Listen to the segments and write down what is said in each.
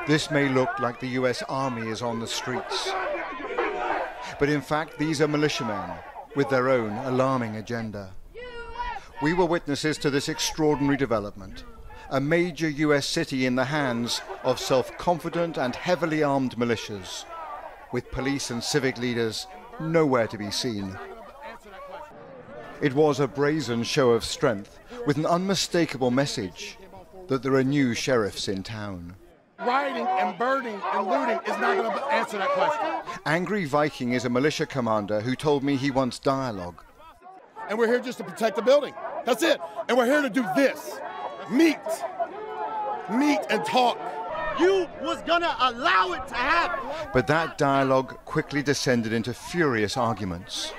This may look like the US Army is on the streets, but in fact these are militiamen with their own alarming agenda. We were witnesses to this extraordinary development, a major US city in the hands of self-confident and heavily armed militias, with police and civic leaders nowhere to be seen. It was a brazen show of strength with an unmistakable message that there are new sheriffs in town. Rioting and burning and looting is not going to answer that question. Angry Viking is a militia commander who told me he wants dialogue. And we're here just to protect the building. That's it. And we're here to do this. Meet and talk. You was gonna allow it to happen. But that dialogue quickly descended into furious arguments.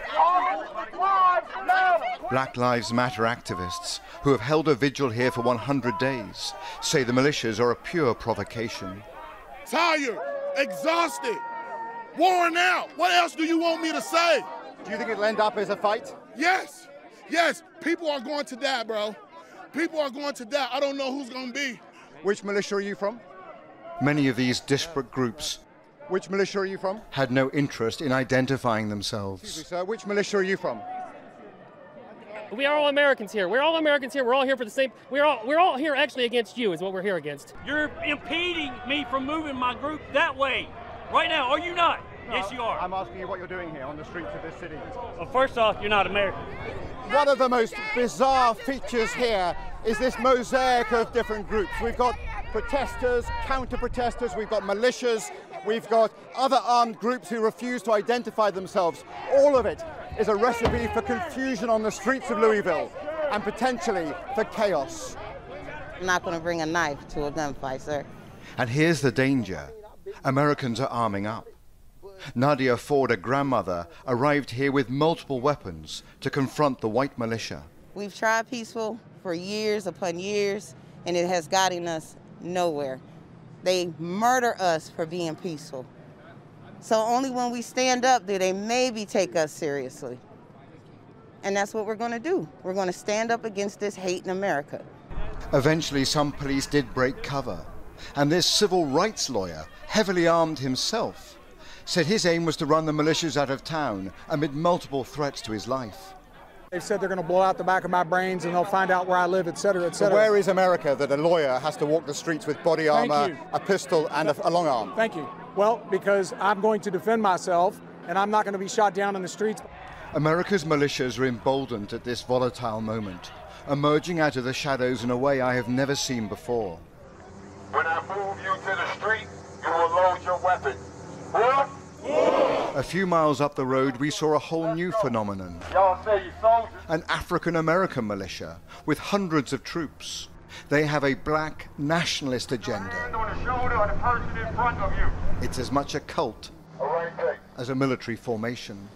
Black Lives Matter activists, who have held a vigil here for 100 days, say the militias are a pure provocation. Tired, exhausted, worn out. What else do you want me to say? Do you think it'll end up as a fight? Yes, yes. People are going to die, bro. People are going to die. I don't know who's going to be. Which militia are you from? Many of these disparate groups Which militia are you from? had no interest in identifying Excuse me, themselves. sir. Which militia are you from? We are all Americans here. We're all Americans here. We're all here for the same. We're all here actually against you. Is what we're here against. You're impeding me from moving my group that way right now. Are you not? No, yes, you are. I'm asking you what you're doing here on the streets of this city. Well, first off, you're not American. One of the most bizarre features here is this mosaic of different groups. We've got protesters, counter-protesters, we've got militias, we've got other armed groups who refuse to identify themselves. All of it is a recipe for confusion on the streets of Louisville and potentially for chaos. I'm not going to bring a knife to a gunfight, sir. And here's the danger. Americans are arming up. Nadia Ford, a grandmother, arrived here with multiple weapons to confront the white militia. We've tried peaceful for years upon years, and it has gotten us nowhere. They murder us for being peaceful. So only when we stand up do they maybe take us seriously. And that's what we're going to do. We're going to stand up against this hate in America. Eventually, some police did break cover, and this civil rights lawyer, heavily armed himself, said his aim was to run the militias out of town amid multiple threats to his life. They've said they're going to blow out the back of my brains and they'll find out where I live, et cetera, et So cetera. where is America that a lawyer has to walk the streets with body armor, a pistol and a long arm? Thank you. Well, because I'm going to defend myself and I'm not going to be shot down in the streets. America's militias are emboldened at this volatile moment, emerging out of the shadows in a way I have never seen before. When I move you to the street, you will load your weapon. A few miles up the road, we saw a whole new phenomenon. Y'all say you soldiers? An African-American militia with hundreds of troops. They have a black nationalist agenda. Hand on the shoulder of the person in front of you. It's as much a cult as a military formation.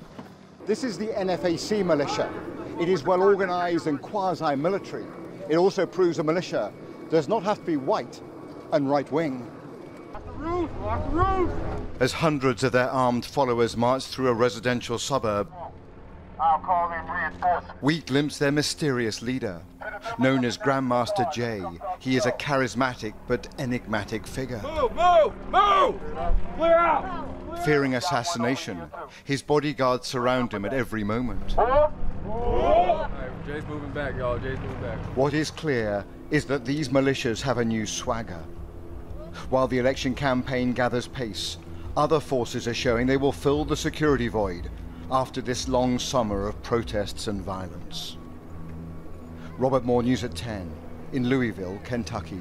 This is the NFAC militia. It is well organized and quasi-military. It also proves a militia does not have to be white and right-wing. As hundreds of their armed followers marched through a residential suburb, I'll call in reinforcements. we glimpsed their mysterious leader. Known as Grandmaster Jay, he is a charismatic but enigmatic figure. Move! Clear out! Fearing assassination, his bodyguards surround him at every moment. Jay's moving back, y'all. Jay's moving back. What is clear is that these militias have a new swagger. While the election campaign gathers pace, other forces are showing they will fill the security void after this long summer of protests and violence. Robert Moore, News at 10, in Louisville, Kentucky.